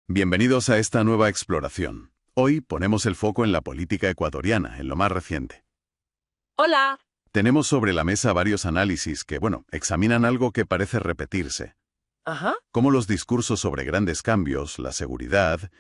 Bienvenidos a esta nueva exploración. Hoy ponemos el foco en la política ecuatoriana, en lo más reciente. Hola. Tenemos sobre la mesa varios análisis que, examinan algo que parece repetirse. Ajá. Como los discursos sobre grandes cambios, la seguridad,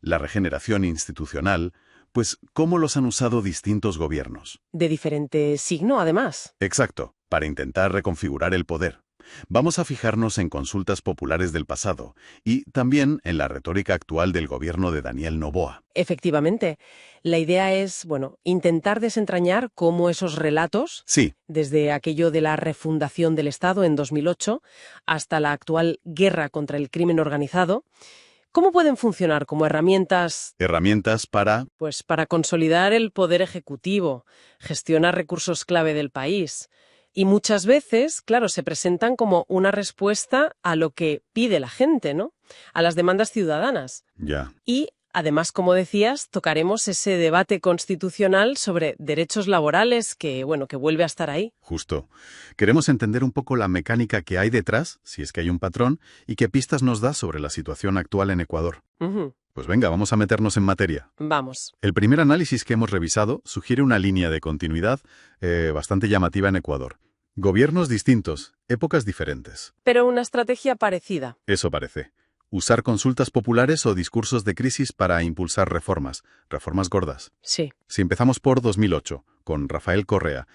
la regeneración institucional, pues cómo los han usado distintos gobiernos. De diferente signo, además. Exacto, para intentar reconfigurar el poder. Vamos a fijarnos en consultas populares del pasado y también en la retórica actual del gobierno de Daniel Noboa. Efectivamente. La idea es, intentar desentrañar cómo esos relatos, Sí, desde aquello de la refundación del Estado en 2008 hasta la actual guerra contra el crimen organizado, cómo pueden funcionar como herramientas, herramientas para... pues, para consolidar el poder ejecutivo, gestionar recursos clave del país. Y muchas veces, claro, se presentan como una respuesta a lo que pide la gente, ¿no? A las demandas ciudadanas. Ya. Y, además, como decías, tocaremos ese debate constitucional sobre derechos laborales que vuelve a estar ahí. Justo. Queremos entender un poco la mecánica que hay detrás, si es que hay un patrón, y qué pistas nos da sobre la situación actual en Ecuador. Ujú. Pues venga, vamos a meternos en materia. Vamos. El primer análisis que hemos revisado sugiere una línea de continuidad bastante llamativa en Ecuador. Gobiernos distintos, épocas diferentes. Pero una estrategia parecida. Eso parece. Usar consultas populares o discursos de crisis para impulsar reformas gordas. Sí. Si empezamos por 2008, con Rafael Correa,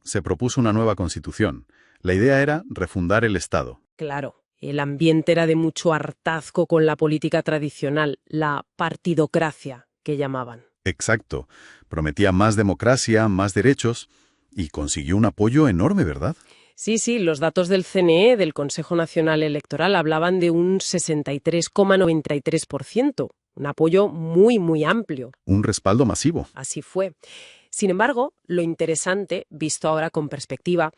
se propuso una nueva constitución. La idea era refundar el Estado. Claro. El ambiente era de mucho hartazgo con la política tradicional, la partidocracia, que llamaban. Exacto. Prometía más democracia, más derechos, y consiguió un apoyo enorme, ¿verdad? Sí, los datos del CNE, del Consejo Nacional Electoral, hablaban de un 63,93%, un apoyo muy, muy amplio. Un respaldo masivo. Así fue. Sin embargo, lo interesante, visto ahora con perspectiva,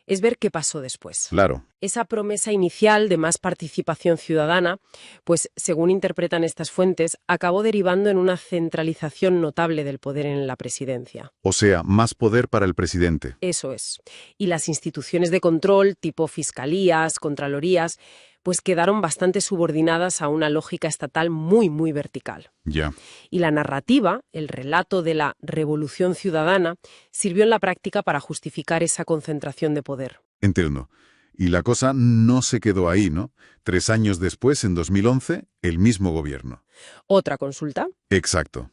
es ver qué pasó después. Claro. Esa promesa inicial de más participación ciudadana, pues según interpretan estas fuentes, acabó derivando en una centralización notable del poder en la presidencia. O sea, más poder para el presidente. Eso es. Y las instituciones de control, tipo fiscalías, contralorías, pues quedaron bastante subordinadas a una lógica estatal muy, muy vertical. Ya. Y la narrativa, el relato de la revolución ciudadana, sirvió en la práctica para justificar esa concentración de poder. Entiendo. Y la cosa no se quedó ahí, ¿no? 3 años después, en 2011, el mismo gobierno. ¿Otra consulta? Exacto.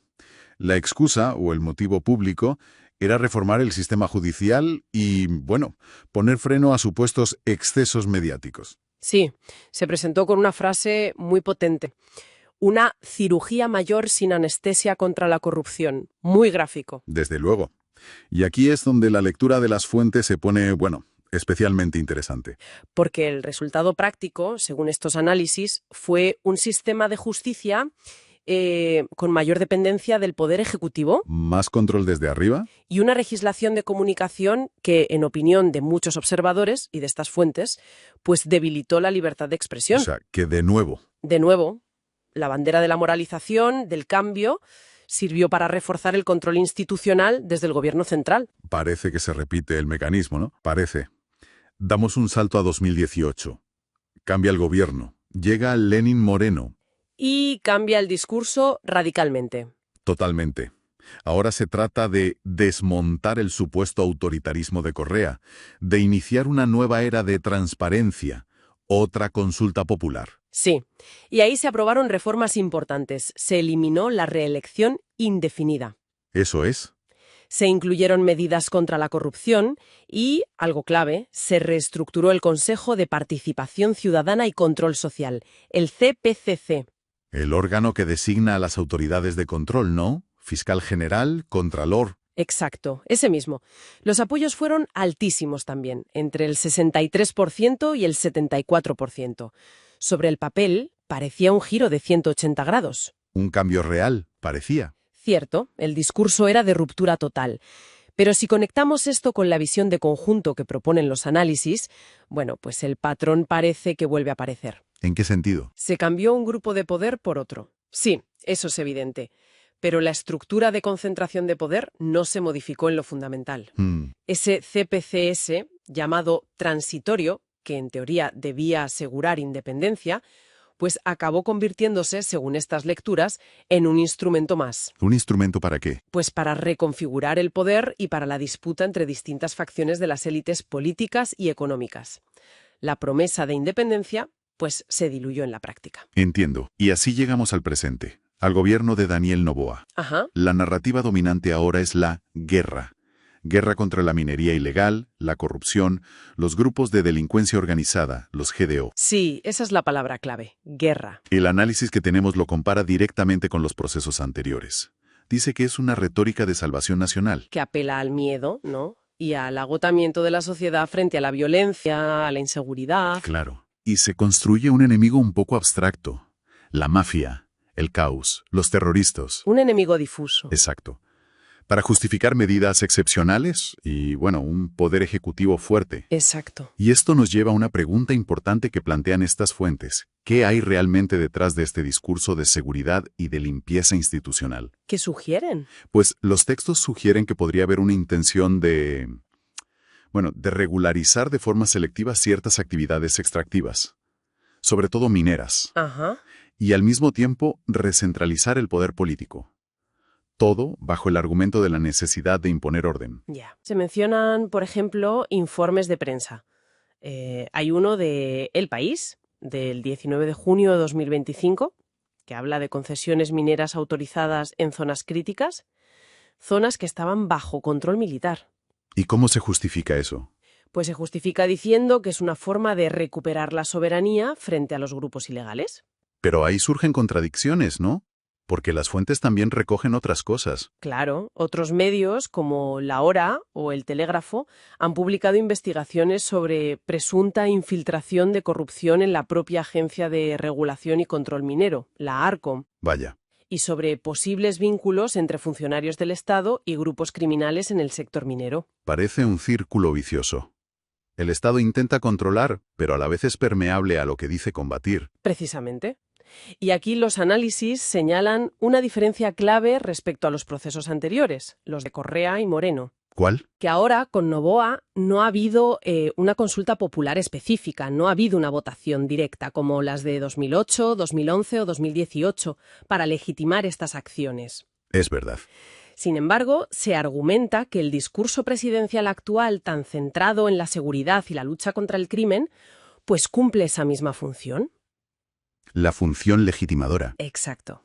La excusa, o el motivo público, era reformar el sistema judicial y, poner freno a supuestos excesos mediáticos. Sí, se presentó con una frase muy potente. Una cirugía mayor sin anestesia contra la corrupción. Muy gráfico. Desde luego. Y aquí es donde la lectura de las fuentes se pone, especialmente interesante. Porque el resultado práctico, según estos análisis, fue un sistema de justicia con mayor dependencia del poder ejecutivo. ¿Más control desde arriba? Y una legislación de comunicación que, en opinión de muchos observadores y de estas fuentes, pues debilitó la libertad de expresión. O sea, que de nuevo. De nuevo, la bandera de la moralización, del cambio, sirvió para reforzar el control institucional desde el gobierno central. Parece que se repite el mecanismo, ¿no? Parece. Damos un salto a 2018. Cambia el gobierno. Llega Lenín Moreno. Y cambia el discurso radicalmente. Totalmente. Ahora se trata de desmontar el supuesto autoritarismo de Correa, de iniciar una nueva era de transparencia, otra consulta popular. Sí, y ahí se aprobaron reformas importantes. Se eliminó la reelección indefinida. Eso es. Se incluyeron medidas contra la corrupción y, algo clave, se reestructuró el Consejo de Participación Ciudadana y Control Social, el CPCC. El órgano que designa a las autoridades de control, ¿no? Fiscal general, contralor. Exacto, ese mismo. Los apoyos fueron altísimos también, entre el 63% y el 74%. Sobre el papel, parecía un giro de 180 grados. Un cambio real, parecía. Cierto, el discurso era de ruptura total. Pero si conectamos esto con la visión de conjunto que proponen los análisis, pues el patrón parece que vuelve a aparecer. ¿En qué sentido? Se cambió un grupo de poder por otro. Sí, eso es evidente. Pero la estructura de concentración de poder no se modificó en lo fundamental. Ese CPCS, llamado transitorio, que en teoría debía asegurar independencia, pues acabó convirtiéndose, según estas lecturas, en un instrumento más. ¿Un instrumento para qué? Pues para reconfigurar el poder y para la disputa entre distintas facciones de las élites políticas y económicas. La promesa de independencia, pues, se diluyó en la práctica. Entiendo. Y así llegamos al presente, al gobierno de Daniel Noboa. Ajá. La narrativa dominante ahora es la guerra. Guerra contra la minería ilegal, la corrupción, los grupos de delincuencia organizada, los GDO. Sí, esa es la palabra clave, guerra. El análisis que tenemos lo compara directamente con los procesos anteriores. Dice que es una retórica de salvación nacional. Que apela al miedo, ¿no? Y al agotamiento de la sociedad frente a la violencia, a la inseguridad. Claro. Y se construye un enemigo un poco abstracto. La mafia, el caos, los terroristas. Un enemigo difuso. Exacto. Para justificar medidas excepcionales y, bueno, un poder ejecutivo fuerte. Exacto. Y esto nos lleva a una pregunta importante que plantean estas fuentes. ¿Qué hay realmente detrás de este discurso de seguridad y de limpieza institucional? ¿Qué sugieren? Pues los textos sugieren que podría haber una intención de regularizar de forma selectiva ciertas actividades extractivas, sobre todo mineras, Ajá. y al mismo tiempo recentralizar el poder político. Todo bajo el argumento de la necesidad de imponer orden. Ya. Se mencionan, por ejemplo, informes de prensa. Hay uno de El País, del 19 de junio de 2025, que habla de concesiones mineras autorizadas en zonas críticas, zonas que estaban bajo control militar. ¿Y cómo se justifica eso? Pues se justifica diciendo que es una forma de recuperar la soberanía frente a los grupos ilegales. Pero ahí surgen contradicciones, ¿no? Porque las fuentes también recogen otras cosas. Claro, otros medios como La Hora o El Telégrafo han publicado investigaciones sobre presunta infiltración de corrupción en la propia Agencia de Regulación y Control Minero, la ARCOM, Vaya. y sobre posibles vínculos entre funcionarios del Estado y grupos criminales en el sector minero. Parece un círculo vicioso. El Estado intenta controlar, pero a la vez es permeable a lo que dice combatir. Precisamente. Y aquí los análisis señalan una diferencia clave respecto a los procesos anteriores, los de Correa y Moreno. ¿Cuál? Que ahora, con Noboa, no ha habido una consulta popular específica, no ha habido una votación directa como las de 2008, 2011 o 2018 para legitimar estas acciones. Es verdad. Sin embargo, se argumenta que el discurso presidencial actual, tan centrado en la seguridad y la lucha contra el crimen, pues cumple esa misma función. La función legitimadora. Exacto.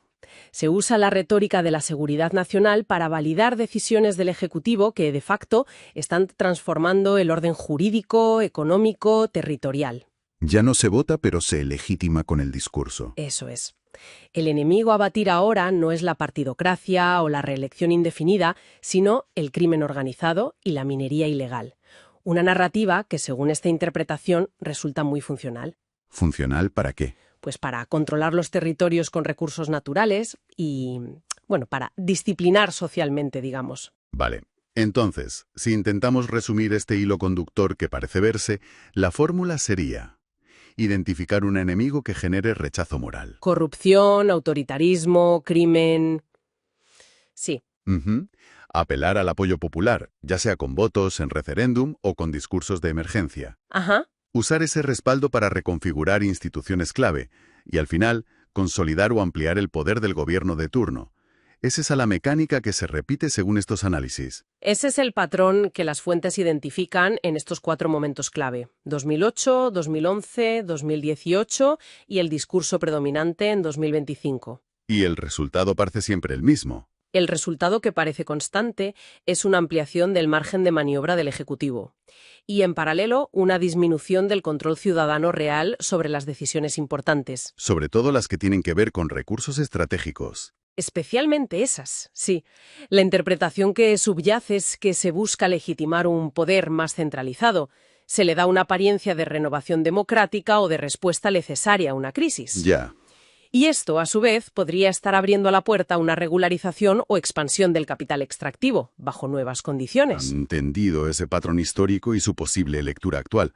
Se usa la retórica de la seguridad nacional para validar decisiones del Ejecutivo que, de facto, están transformando el orden jurídico, económico, territorial. Ya no se vota, pero se legitima con el discurso. Eso es. El enemigo a batir ahora no es la partidocracia o la reelección indefinida, sino el crimen organizado y la minería ilegal. Una narrativa que, según esta interpretación, resulta muy funcional. ¿Funcional para qué? Pues para controlar los territorios con recursos naturales y, para disciplinar socialmente, digamos. Vale. Entonces, si intentamos resumir este hilo conductor que parece verse, la fórmula sería identificar un enemigo que genere rechazo moral. Corrupción, autoritarismo, crimen... Sí. Apelar al apoyo popular, ya sea con votos, en referéndum o con discursos de emergencia. Ajá. Usar ese respaldo para reconfigurar instituciones clave y, al final, consolidar o ampliar el poder del gobierno de turno. Es esa la mecánica que se repite según estos análisis. Ese es el patrón que las fuentes identifican en estos 4 momentos clave: 2008, 2011, 2018 y el discurso predominante en 2025. Y el resultado parece siempre el mismo. El resultado, que parece constante, es una ampliación del margen de maniobra del Ejecutivo. Y, en paralelo, una disminución del control ciudadano real sobre las decisiones importantes. Sobre todo las que tienen que ver con recursos estratégicos. Especialmente esas, sí. La interpretación que subyace es que se busca legitimar un poder más centralizado. Se le da una apariencia de renovación democrática o de respuesta necesaria a una crisis. Ya. Y esto, a su vez, podría estar abriendo la puerta a una regularización o expansión del capital extractivo, bajo nuevas condiciones. Entendido ese patrón histórico y su posible lectura actual.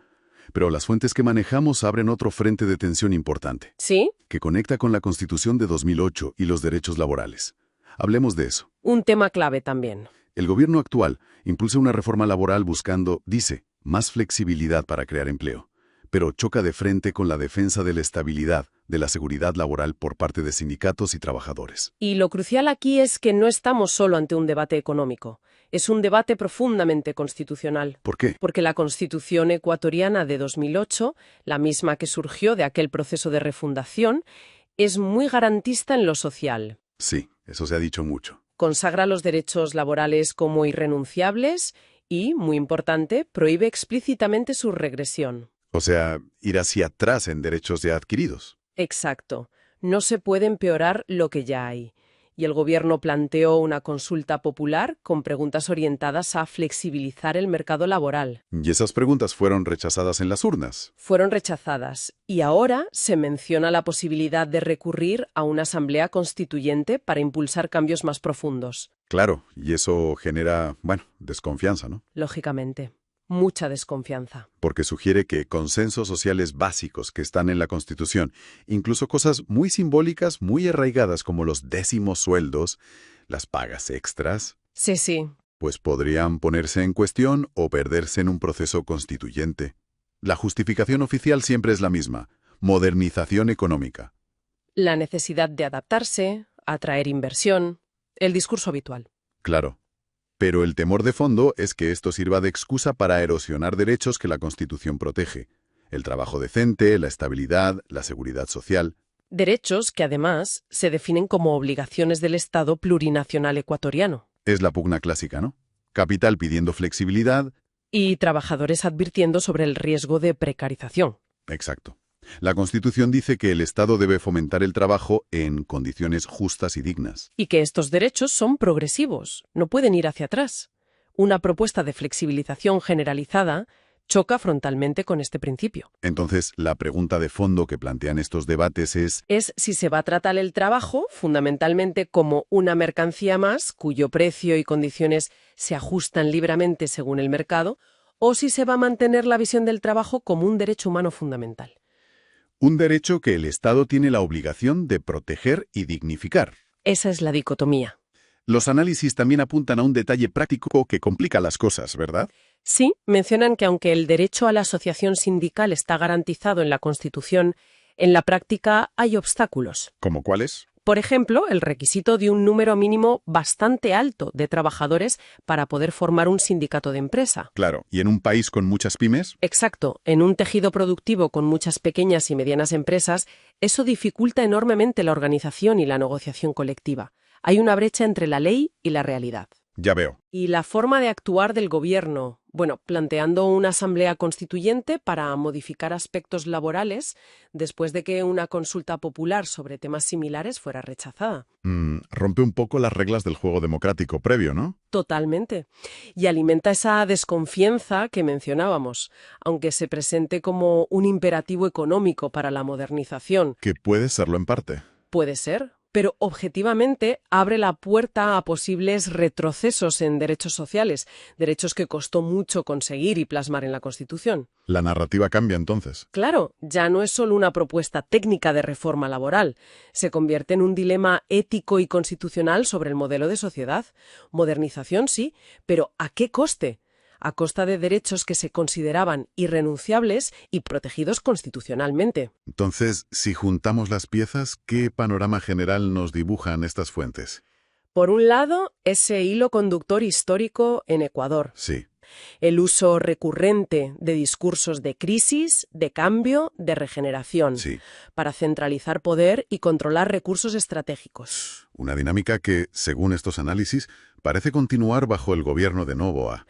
Pero las fuentes que manejamos abren otro frente de tensión importante. ¿Sí? Que conecta con la Constitución de 2008 y los derechos laborales. Hablemos de eso. Un tema clave también. El gobierno actual impulsa una reforma laboral buscando, dice, más flexibilidad para crear empleo. Pero choca de frente con la defensa de la estabilidad, de la seguridad laboral por parte de sindicatos y trabajadores. Y lo crucial aquí es que no estamos solo ante un debate económico, es un debate profundamente constitucional. ¿Por qué? Porque la Constitución ecuatoriana de 2008, la misma que surgió de aquel proceso de refundación, es muy garantista en lo social. Sí, eso se ha dicho mucho. Consagra los derechos laborales como irrenunciables y, muy importante, prohíbe explícitamente su regresión. O sea, ir hacia atrás en derechos ya adquiridos. Exacto. No se puede empeorar lo que ya hay. Y el gobierno planteó una consulta popular con preguntas orientadas a flexibilizar el mercado laboral. Y esas preguntas fueron rechazadas en las urnas. Fueron rechazadas y ahora se menciona la posibilidad de recurrir a una asamblea constituyente para impulsar cambios más profundos. Claro, y eso genera, desconfianza, ¿no? Lógicamente, mucha desconfianza. Porque sugiere que consensos sociales básicos que están en la Constitución, incluso cosas muy simbólicas, muy arraigadas como los décimos sueldos, las pagas extras, Sí. pues podrían ponerse en cuestión o perderse en un proceso constituyente. La justificación oficial siempre es la misma: modernización económica. La necesidad de adaptarse, atraer inversión, el discurso habitual. Claro. Pero el temor de fondo es que esto sirva de excusa para erosionar derechos que la Constitución protege: el trabajo decente, la estabilidad, la seguridad social. Derechos que, además, se definen como obligaciones del Estado plurinacional ecuatoriano. Es la pugna clásica, ¿no? Capital pidiendo flexibilidad. Y trabajadores advirtiendo sobre el riesgo de precarización. Exacto. La Constitución dice que el Estado debe fomentar el trabajo en condiciones justas y dignas. Y que estos derechos son progresivos, no pueden ir hacia atrás. Una propuesta de flexibilización generalizada choca frontalmente con este principio. Entonces, la pregunta de fondo que plantean estos debates es Si se va a tratar el trabajo fundamentalmente como una mercancía más, cuyo precio y condiciones se ajustan libremente según el mercado, o si se va a mantener la visión del trabajo como un derecho humano fundamental. un derecho que el Estado tiene la obligación de proteger y dignificar. Esa es la dicotomía. Los análisis también apuntan a un detalle práctico que complica las cosas, ¿verdad? Sí, mencionan que aunque el derecho a la asociación sindical está garantizado en la Constitución, en la práctica hay obstáculos. ¿Cómo cuáles? Por ejemplo, el requisito de un número mínimo bastante alto de trabajadores para poder formar un sindicato de empresa. Claro, y en un país con muchas pymes. Exacto, en un tejido productivo con muchas pequeñas y medianas empresas, eso dificulta enormemente la organización y la negociación colectiva. Hay una brecha entre la ley y la realidad. Ya veo. Y la forma de actuar del gobierno, planteando una asamblea constituyente para modificar aspectos laborales después de que una consulta popular sobre temas similares fuera rechazada. Rompe un poco las reglas del juego democrático previo, ¿no? Totalmente. Y alimenta esa desconfianza que mencionábamos, aunque se presente como un imperativo económico para la modernización. Que puede serlo en parte. Puede ser, pero objetivamente abre la puerta a posibles retrocesos en derechos sociales, derechos que costó mucho conseguir y plasmar en la Constitución. La narrativa cambia entonces. Claro, ya no es solo una propuesta técnica de reforma laboral, se convierte en un dilema ético y constitucional sobre el modelo de sociedad. Modernización sí, pero ¿a qué coste? A costa de derechos que se consideraban irrenunciables y protegidos constitucionalmente. Entonces, si juntamos las piezas, ¿qué panorama general nos dibujan estas fuentes? Por un lado, ese hilo conductor histórico en Ecuador. Sí. El uso recurrente de discursos de crisis, de cambio, de regeneración, Sí. para centralizar poder y controlar recursos estratégicos. Una dinámica que, según estos análisis, parece continuar bajo el gobierno de Noboa.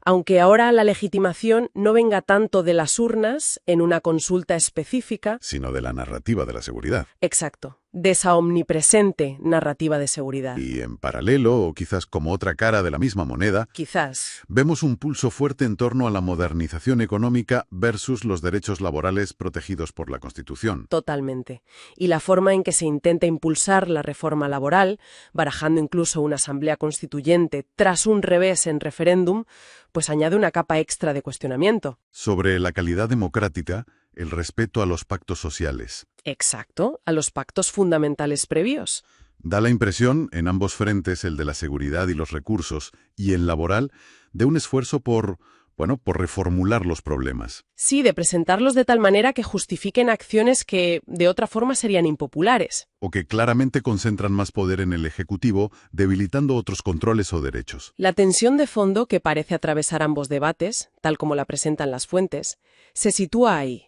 Aunque ahora la legitimación no venga tanto de las urnas en una consulta específica, Sino de la narrativa de la seguridad. exacto, de esa omnipresente narrativa de seguridad. Y en paralelo, o quizás como otra cara de la misma moneda, Quizás. vemos un pulso fuerte en torno a la modernización económica versus los derechos laborales protegidos por la Constitución. Totalmente. Y la forma en que se intenta impulsar la reforma laboral, barajando incluso una asamblea constituyente tras un revés en referéndum, pues añade una capa extra de cuestionamiento. Sobre la calidad democrática, el respeto a los pactos sociales. Exacto, a los pactos fundamentales previos. Da la impresión, en ambos frentes, el de la seguridad y los recursos, y el laboral, de un esfuerzo por Bueno, por reformular los problemas. Sí, de presentarlos de tal manera que justifiquen acciones que de otra forma serían impopulares. O que claramente concentran más poder en el Ejecutivo, debilitando otros controles o derechos. La tensión de fondo que parece atravesar ambos debates, tal como la presentan las fuentes, se sitúa ahí,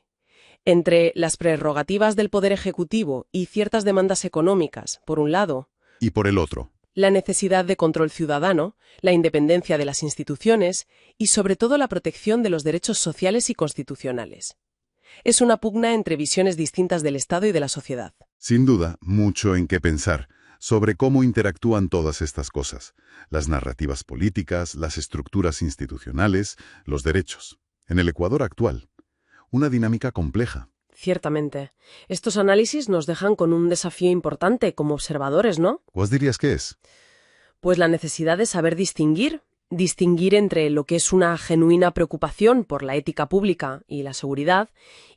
entre las prerrogativas del Poder Ejecutivo y ciertas demandas económicas, por un lado, Y por el otro. la necesidad de control ciudadano, la independencia de las instituciones y, sobre todo, la protección de los derechos sociales y constitucionales. Es una pugna entre visiones distintas del Estado y de la sociedad. Sin duda, mucho en qué pensar sobre cómo interactúan todas estas cosas. Las narrativas políticas, las estructuras institucionales, los derechos. En el Ecuador actual. Una dinámica compleja. Ciertamente. Estos análisis nos dejan con un desafío importante como observadores, ¿no? ¿Cuál dirías que es? Pues la necesidad de saber distinguir entre lo que es una genuina preocupación por la ética pública y la seguridad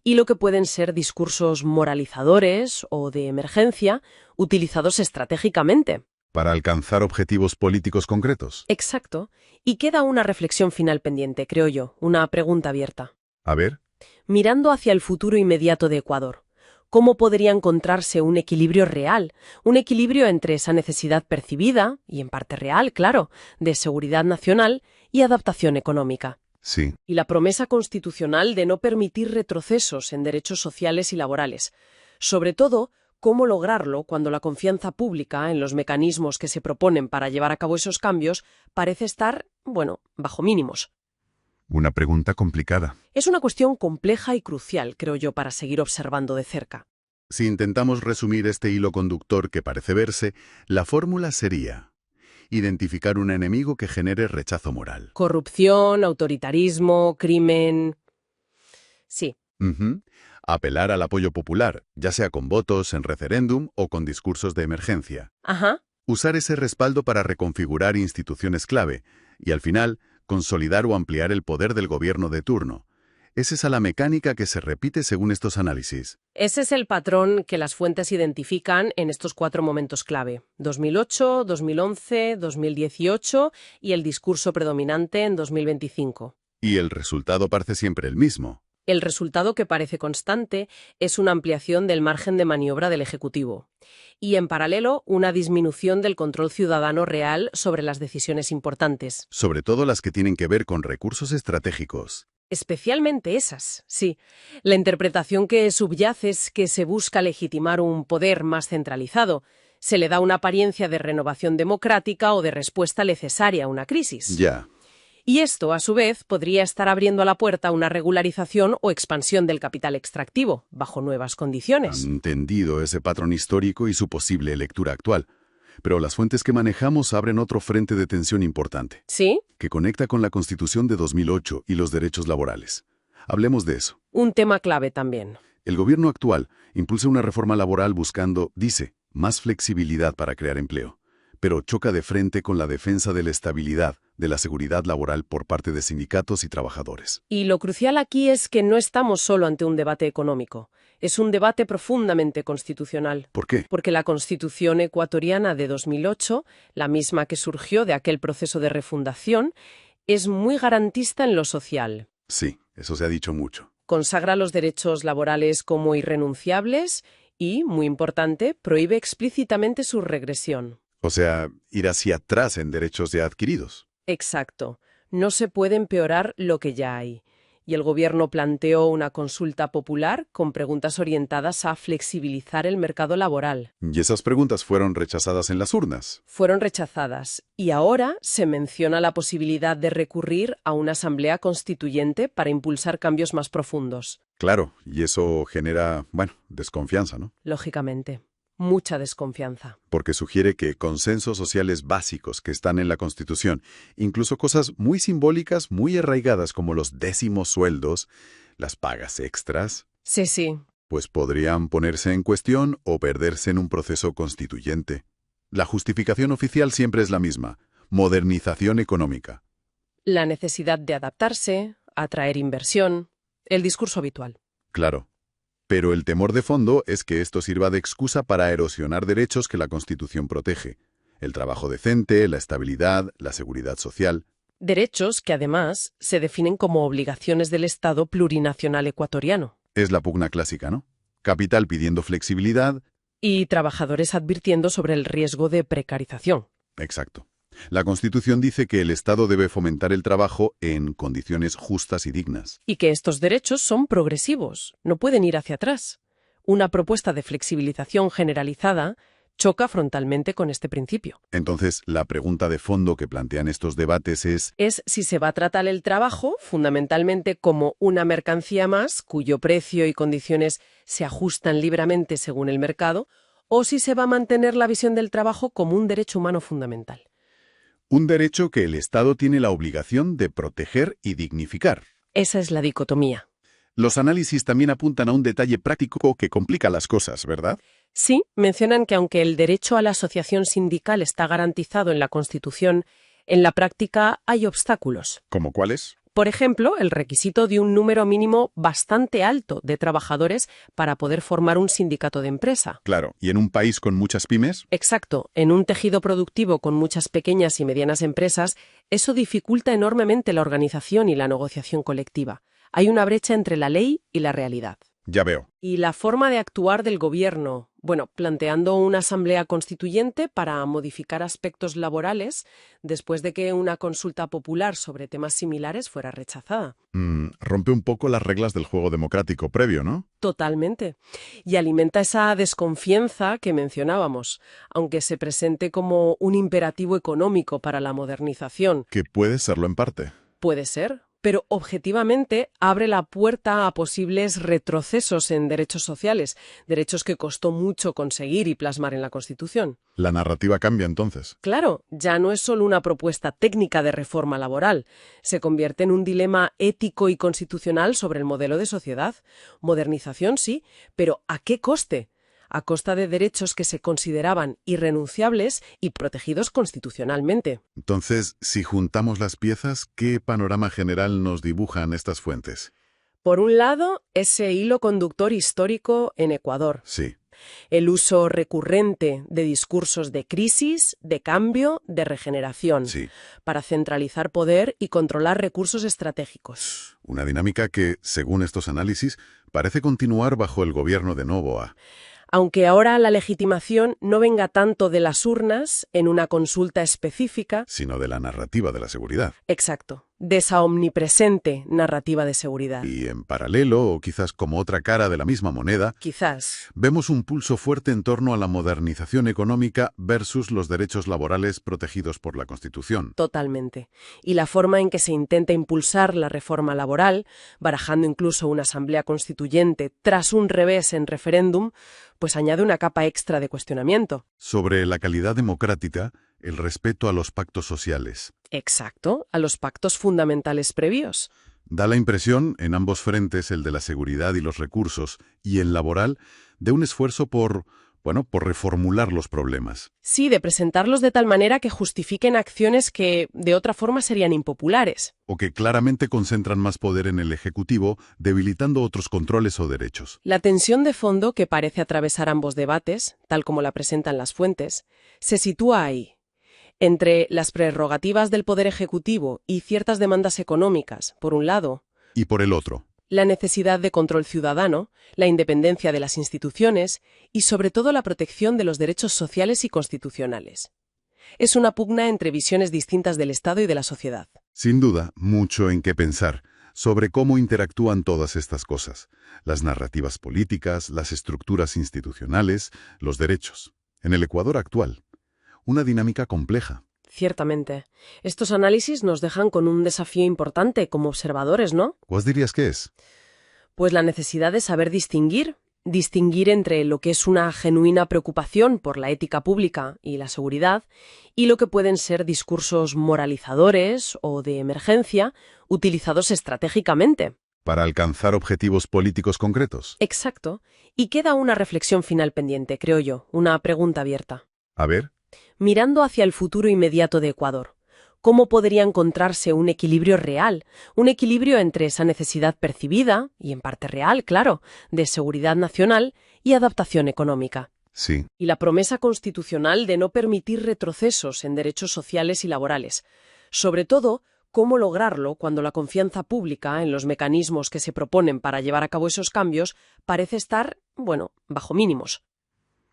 y lo que pueden ser discursos moralizadores o de emergencia utilizados estratégicamente. Para alcanzar objetivos políticos concretos. Exacto. Y queda una reflexión final pendiente, creo yo, una pregunta abierta. A ver. Mirando hacia el futuro inmediato de Ecuador, ¿cómo podría encontrarse un equilibrio real? Un equilibrio entre esa necesidad percibida, y en parte real, claro, de seguridad nacional y adaptación económica. Sí. Y la promesa constitucional de no permitir retrocesos en derechos sociales y laborales. Sobre todo, cómo lograrlo cuando la confianza pública en los mecanismos que se proponen para llevar a cabo esos cambios parece estar, bajo mínimos. Una pregunta complicada. Es una cuestión compleja y crucial, creo yo, para seguir observando de cerca. Si intentamos resumir este hilo conductor que parece verse, la fórmula sería identificar un enemigo que genere rechazo moral. Corrupción, autoritarismo, crimen. Sí. Apelar al apoyo popular, ya sea con votos, en referéndum o con discursos de emergencia. Ajá. Usar ese respaldo para reconfigurar instituciones clave y, al final, consolidar o ampliar el poder del gobierno de turno. Es esa la mecánica que se repite según estos análisis. Ese es el patrón que las fuentes identifican en estos 4 momentos clave: 2008, 2011, 2018 y el discurso predominante en 2025. Y el resultado parece siempre el mismo. El resultado que parece constante es una ampliación del margen de maniobra del Ejecutivo y, en paralelo, una disminución del control ciudadano real sobre las decisiones importantes. Sobre todo las que tienen que ver con recursos estratégicos. Especialmente esas, sí. La interpretación que subyace es que se busca legitimar un poder más centralizado. Se le da una apariencia de renovación democrática o de respuesta necesaria a una crisis. Ya. Y esto, a su vez, podría estar abriendo a la puerta una regularización o expansión del capital extractivo, bajo nuevas condiciones. Entendido ese patrón histórico y su posible lectura actual. Pero las fuentes que manejamos abren otro frente de tensión importante. ¿Sí? Que conecta con la Constitución de 2008 y los derechos laborales. Hablemos de eso. Un tema clave también. El gobierno actual impulsa una reforma laboral buscando, dice, más flexibilidad para crear empleo, pero choca de frente con la defensa de la estabilidad, de la seguridad laboral por parte de sindicatos y trabajadores. Y lo crucial aquí es que no estamos solo ante un debate económico. Es un debate profundamente constitucional. ¿Por qué? Porque la Constitución ecuatoriana de 2008, la misma que surgió de aquel proceso de refundación, es muy garantista en lo social. Sí, eso se ha dicho mucho. Consagra los derechos laborales como irrenunciables y, muy importante, prohíbe explícitamente su regresión. O sea, ir hacia atrás en derechos ya adquiridos. Exacto. No se puede empeorar lo que ya hay. Y el gobierno planteó una consulta popular con preguntas orientadas a flexibilizar el mercado laboral. Y esas preguntas fueron rechazadas en las urnas. Fueron rechazadas. Y ahora se menciona la posibilidad de recurrir a una asamblea constituyente para impulsar cambios más profundos. Claro, y eso genera, desconfianza, ¿no? Lógicamente. Mucha desconfianza. Porque sugiere que consensos sociales básicos que están en la Constitución, incluso cosas muy simbólicas, muy arraigadas como los décimos sueldos, las pagas extras, Sí. pues podrían ponerse en cuestión o perderse en un proceso constituyente. La justificación oficial siempre es la misma: modernización económica. La necesidad de adaptarse, atraer inversión, el discurso habitual. Claro. Pero el temor de fondo es que esto sirva de excusa para erosionar derechos que la Constitución protege. El trabajo decente, la estabilidad, la seguridad social. Derechos que, además, se definen como obligaciones del Estado plurinacional ecuatoriano. Es la pugna clásica, ¿no? Capital pidiendo flexibilidad. Y trabajadores advirtiendo sobre el riesgo de precarización. Exacto. La Constitución dice que el Estado debe fomentar el trabajo en condiciones justas y dignas. Y que estos derechos son progresivos, no pueden ir hacia atrás. Una propuesta de flexibilización generalizada choca frontalmente con este principio. Entonces, la pregunta de fondo que plantean estos debates es Si se va a tratar el trabajo fundamentalmente como una mercancía más, cuyo precio y condiciones se ajustan libremente según el mercado, o si se va a mantener la visión del trabajo como un derecho humano fundamental. un derecho que el Estado tiene la obligación de proteger y dignificar. Esa es la dicotomía. Los análisis también apuntan a un detalle práctico que complica las cosas, ¿verdad? Sí, mencionan que aunque el derecho a la asociación sindical está garantizado en la Constitución, en la práctica hay obstáculos. ¿Cómo cuáles? Por ejemplo, el requisito de un número mínimo bastante alto de trabajadores para poder formar un sindicato de empresa. Claro, ¿y en un país con muchas pymes? Exacto, en un tejido productivo con muchas pequeñas y medianas empresas, eso dificulta enormemente la organización y la negociación colectiva. Hay una brecha entre la ley y la realidad. Ya veo. Y la forma de actuar del gobierno, planteando una asamblea constituyente para modificar aspectos laborales después de que una consulta popular sobre temas similares fuera rechazada. Rompe un poco las reglas del juego democrático previo, ¿no? Totalmente. Y alimenta esa desconfianza que mencionábamos, aunque se presente como un imperativo económico para la modernización. Que puede serlo en parte. Puede ser, pero objetivamente abre la puerta a posibles retrocesos en derechos sociales, derechos que costó mucho conseguir y plasmar en la Constitución. La narrativa cambia entonces. Claro, ya no es solo una propuesta técnica de reforma laboral, se convierte en un dilema ético y constitucional sobre el modelo de sociedad. Modernización sí, pero ¿a qué coste? A costa de derechos que se consideraban irrenunciables y protegidos constitucionalmente. Entonces, si juntamos las piezas, ¿qué panorama general nos dibujan estas fuentes? Por un lado, ese hilo conductor histórico en Ecuador. Sí. El uso recurrente de discursos de crisis, de cambio, de regeneración, Sí. para centralizar poder y controlar recursos estratégicos. Una dinámica que, según estos análisis, parece continuar bajo el gobierno de Noboa. Aunque ahora la legitimación no venga tanto de las urnas en una consulta específica, Sino de la narrativa de la seguridad. exacto, de esa omnipresente narrativa de seguridad. Y en paralelo, o quizás como otra cara de la misma moneda, Quizás. vemos un pulso fuerte en torno a la modernización económica versus los derechos laborales protegidos por la Constitución. Totalmente. Y la forma en que se intenta impulsar la reforma laboral, barajando incluso una asamblea constituyente tras un revés en referéndum, pues añade una capa extra de cuestionamiento. Sobre la calidad democrática, el respeto a los pactos sociales. Exacto, a los pactos fundamentales previos. Da la impresión, en ambos frentes, el de la seguridad y los recursos, y el laboral, de un esfuerzo por reformular los problemas. Sí, de presentarlos de tal manera que justifiquen acciones que de otra forma serían impopulares. O que claramente concentran más poder en el Ejecutivo, debilitando otros controles o derechos. La tensión de fondo que parece atravesar ambos debates, tal como la presentan las fuentes, se sitúa ahí, entre las prerrogativas del Poder Ejecutivo y ciertas demandas económicas, por un lado, Y por el otro, la necesidad de control ciudadano, la independencia de las instituciones y, sobre todo, la protección de los derechos sociales y constitucionales. Es una pugna entre visiones distintas del Estado y de la sociedad. sin duda, mucho en qué pensar sobre cómo interactúan todas estas cosas, las narrativas políticas, las estructuras institucionales, los derechos. En el Ecuador actual, una dinámica compleja. Ciertamente. Estos análisis nos dejan con un desafío importante como observadores, ¿no? ¿Cuál dirías que es? Pues la necesidad de saber distinguir entre lo que es una genuina preocupación por la ética pública y la seguridad y lo que pueden ser discursos moralizadores o de emergencia utilizados estratégicamente. ¿Para alcanzar objetivos políticos concretos? Exacto. Y queda una reflexión final pendiente, creo yo, una pregunta abierta. A ver. Mirando hacia el futuro inmediato de Ecuador, ¿cómo podría encontrarse un equilibrio real? Un equilibrio entre esa necesidad percibida, y en parte real, claro, de seguridad nacional y adaptación económica. Sí. Y la promesa constitucional de no permitir retrocesos en derechos sociales y laborales. Sobre todo, cómo lograrlo cuando la confianza pública en los mecanismos que se proponen para llevar a cabo esos cambios parece estar, bajo mínimos.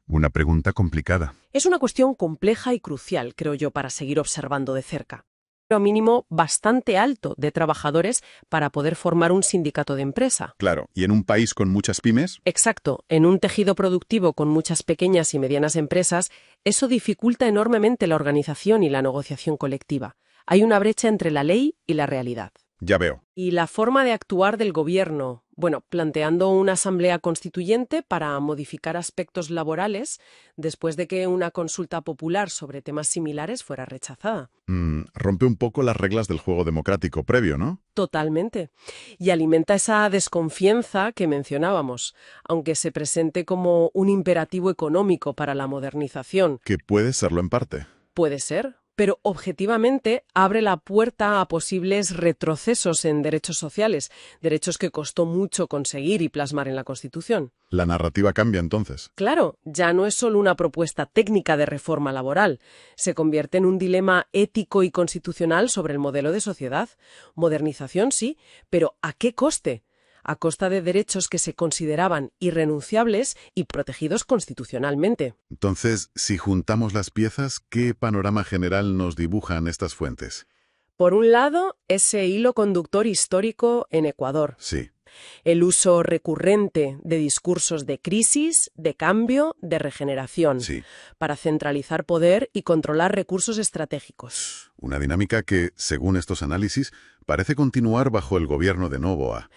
Una pregunta complicada. Es una cuestión compleja y crucial, creo yo, para seguir observando de cerca. Un mínimo bastante alto de trabajadores para poder formar un sindicato de empresa. Claro, ¿y en un país con muchas pymes? Exacto. En un tejido productivo con muchas pequeñas y medianas empresas, eso dificulta enormemente la organización y la negociación colectiva. Hay una brecha entre la ley y la realidad. Ya veo. Y la forma de actuar del gobierno, planteando una asamblea constituyente para modificar aspectos laborales después de que una consulta popular sobre temas similares fuera rechazada. Rompe un poco las reglas del juego democrático previo, ¿no? Totalmente. Y alimenta esa desconfianza que mencionábamos, aunque se presente como un imperativo económico para la modernización. Que puede serlo en parte. Puede ser, pero objetivamente abre la puerta a posibles retrocesos en derechos sociales, derechos que costó mucho conseguir y plasmar en la Constitución. La narrativa cambia entonces. Claro, ya no es solo una propuesta técnica de reforma laboral, se convierte en un dilema ético y constitucional sobre el modelo de sociedad. Modernización sí, pero ¿a qué coste? A costa de derechos que se consideraban irrenunciables y protegidos constitucionalmente. Entonces, si juntamos las piezas, ¿qué panorama general nos dibujan estas fuentes? Por un lado, ese hilo conductor histórico en Ecuador. Sí. El uso recurrente de discursos de crisis, de cambio, de regeneración, Sí. para centralizar poder y controlar recursos estratégicos. Una dinámica que, según estos análisis, parece continuar bajo el gobierno de Noboa.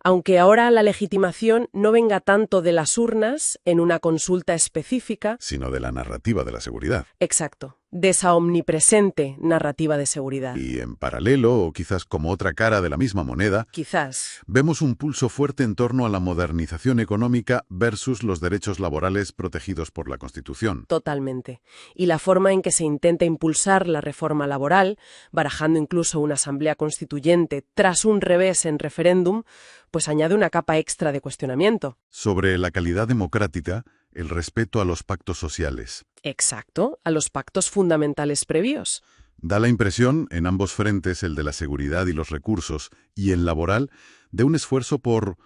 Aunque ahora la legitimación no venga tanto de las urnas en una consulta específica, Sino de la narrativa de la seguridad. exacto, de esa omnipresente narrativa de seguridad. Y en paralelo, o quizás como otra cara de la misma moneda, Quizás. vemos un pulso fuerte en torno a la modernización económica versus los derechos laborales protegidos por la Constitución. Totalmente. Y la forma en que se intenta impulsar la reforma laboral, barajando incluso una asamblea constituyente tras un revés en referéndum, pues añade una capa extra de cuestionamiento. Sobre la calidad democrática, el respeto a los pactos sociales. Exacto, a los pactos fundamentales previos. Da la impresión, en ambos frentes, el de la seguridad y los recursos, y el laboral, de un esfuerzo por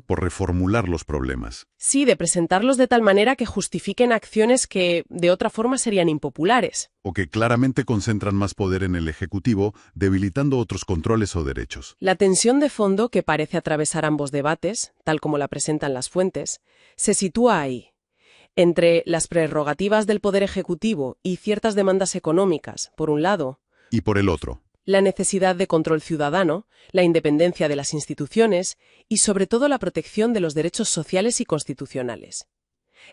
reformular los problemas. Sí, de presentarlos de tal manera que justifiquen acciones que de otra forma serían impopulares. O que claramente concentran más poder en el Ejecutivo, debilitando otros controles o derechos. La tensión de fondo que parece atravesar ambos debates, tal como la presentan las fuentes, se sitúa ahí, entre las prerrogativas del Poder Ejecutivo y ciertas demandas económicas, por un lado, Y por el otro, la necesidad de control ciudadano, la independencia de las instituciones y, sobre todo, la protección de los derechos sociales y constitucionales.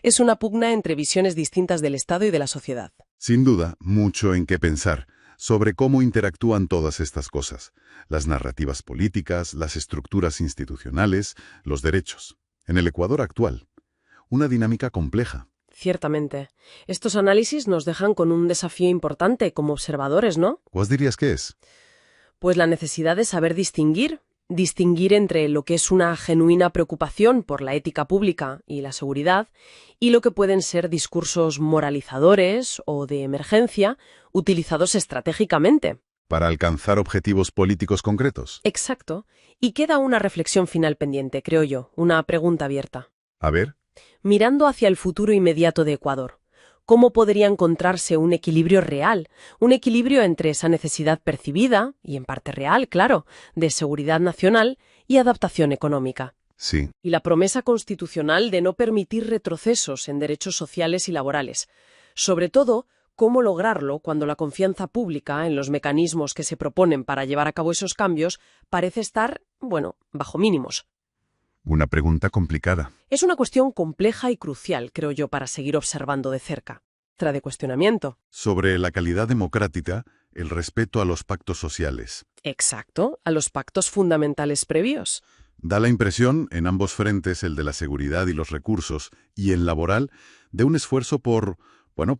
Es una pugna entre visiones distintas del Estado y de la sociedad. sin duda, mucho en qué pensar sobre cómo interactúan todas estas cosas, las narrativas políticas, las estructuras institucionales, los derechos. En el Ecuador actual, una dinámica compleja. Ciertamente. Estos análisis nos dejan con un desafío importante como observadores, ¿no? ¿Cuál dirías que es? Pues la necesidad de saber distinguir entre lo que es una genuina preocupación por la ética pública y la seguridad y lo que pueden ser discursos moralizadores o de emergencia utilizados estratégicamente. Para alcanzar objetivos políticos concretos. Exacto. Y queda una reflexión final pendiente, creo yo, una pregunta abierta. A ver, Mirando hacia el futuro inmediato de Ecuador, ¿cómo podría encontrarse un equilibrio real? Un equilibrio entre esa necesidad percibida, y en parte real, claro, de seguridad nacional y adaptación económica. sí. Y la promesa constitucional de no permitir retrocesos en derechos sociales y laborales. Sobre todo, ¿cómo lograrlo cuando la confianza pública en los mecanismos que se proponen para llevar a cabo esos cambios parece estar, bajo mínimos? Una pregunta complicada. Es una cuestión compleja y crucial, creo yo, para seguir observando de cerca. De cuestionamiento. Sobre la calidad democrática, el respeto a los pactos sociales. Exacto, a los pactos fundamentales previos. Da la impresión, en ambos frentes, el de la seguridad y los recursos, y el laboral, de un esfuerzo por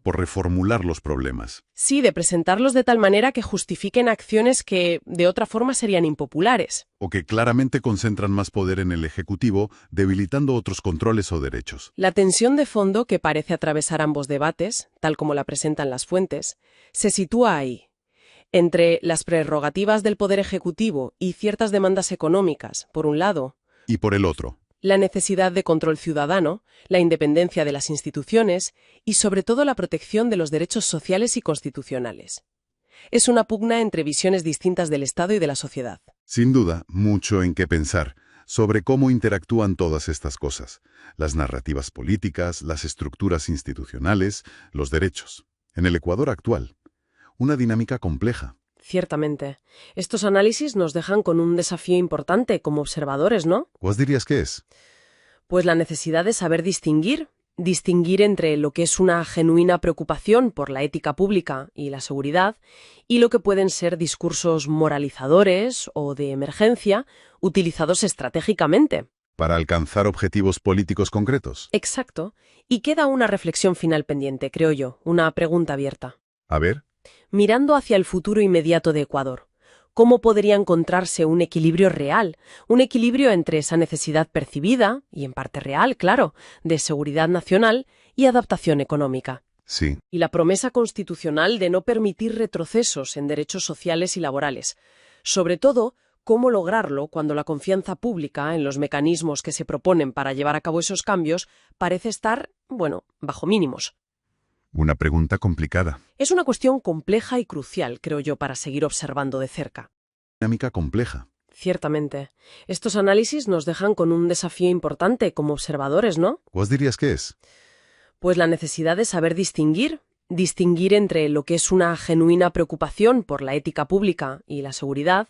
reformular los problemas. Sí, de presentarlos de tal manera que justifiquen acciones que de otra forma serían impopulares. O que claramente concentran más poder en el Ejecutivo, debilitando otros controles o derechos. La tensión de fondo que parece atravesar ambos debates, tal como la presentan las fuentes, se sitúa ahí, Entre las prerrogativas del Poder Ejecutivo y ciertas demandas económicas, por un lado, Y por el otro, la necesidad de control ciudadano, la independencia de las instituciones y, sobre todo, la protección de los derechos sociales y constitucionales. Es una pugna entre visiones distintas del Estado y de la sociedad. sin duda, mucho en qué pensar sobre cómo interactúan todas estas cosas, las narrativas políticas, las estructuras institucionales, los derechos. En el Ecuador actual, una dinámica compleja. Ciertamente. Estos análisis nos dejan con un desafío importante como observadores, ¿no? ¿Cuál dirías que es? Pues la necesidad de saber distinguir entre lo que es una genuina preocupación por la ética pública y la seguridad y lo que pueden ser discursos moralizadores o de emergencia utilizados estratégicamente. ¿Para alcanzar objetivos políticos concretos? Exacto. Y queda una reflexión final pendiente, creo yo, una pregunta abierta. A ver, Mirando hacia el futuro inmediato de Ecuador, ¿cómo podría encontrarse un equilibrio real? Un equilibrio entre esa necesidad percibida, y en parte real, claro, de seguridad nacional y adaptación económica. sí. Y la promesa constitucional de no permitir retrocesos en derechos sociales y laborales. Sobre todo, cómo lograrlo cuando la confianza pública en los mecanismos que se proponen para llevar a cabo esos cambios parece estar, bueno, bajo mínimos. Una pregunta complicada. Es una cuestión compleja y crucial, creo yo, para seguir observando de cerca. Dinámica compleja. Ciertamente. Estos análisis nos dejan con un desafío importante como observadores, ¿no? ¿Cuál dirías que es? Pues la necesidad de saber distinguir entre lo que es una genuina preocupación por la ética pública y la seguridad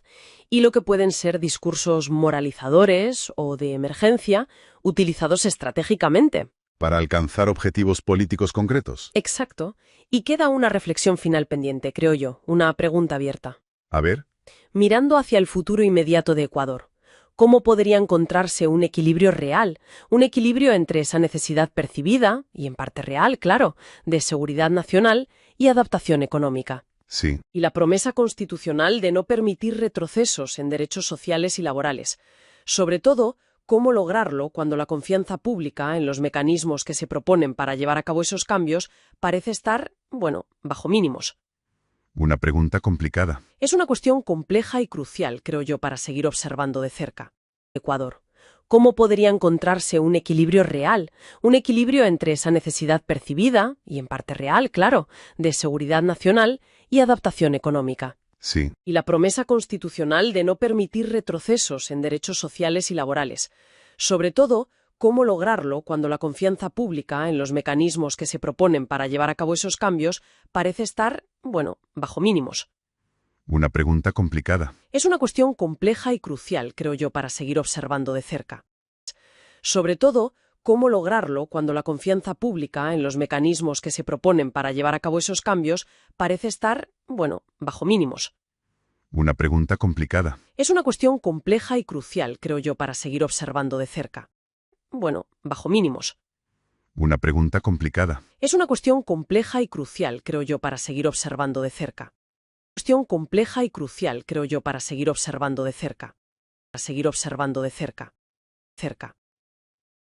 y lo que pueden ser discursos moralizadores o de emergencia utilizados estratégicamente. ¿Para alcanzar objetivos políticos concretos? Exacto. Y queda una reflexión final pendiente, creo yo, una pregunta abierta. A ver, Mirando hacia el futuro inmediato de Ecuador, ¿cómo podría encontrarse un equilibrio real? Un equilibrio entre esa necesidad percibida, y en parte real, claro, de seguridad nacional y adaptación económica. sí. Y la promesa constitucional de no permitir retrocesos en derechos sociales y laborales. Sobre todo, cómo lograrlo cuando la confianza pública en los mecanismos que se proponen para llevar a cabo esos cambios parece estar, bueno, bajo mínimos. Una pregunta complicada. Es una cuestión compleja y crucial, creo yo, para seguir observando de cerca. Ecuador. ¿Cómo podría encontrarse un equilibrio real? Un equilibrio entre esa necesidad percibida, y en parte real, claro, de seguridad nacional y adaptación económica. Sí. Y la promesa constitucional de no permitir retrocesos en derechos sociales y laborales. Sobre todo, cómo lograrlo cuando la confianza pública en los mecanismos que se proponen para llevar a cabo esos cambios parece estar, bueno, bajo mínimos. Una pregunta complicada. Es una cuestión compleja y crucial, creo yo, para seguir observando de cerca. Sobre todo, cómo lograrlo cuando la confianza pública en los mecanismos que se proponen para llevar a cabo esos cambios parece estar, bueno, bajo mínimos. Una pregunta complicada. Es una cuestión compleja y crucial, creo yo, para seguir observando de cerca. Bueno, bajo mínimos. Una pregunta complicada. Es una cuestión compleja y crucial, creo yo, para seguir observando de cerca. Cuestión compleja y crucial, creo yo, para seguir observando de cerca. Para seguir observando de cerca. Cerca.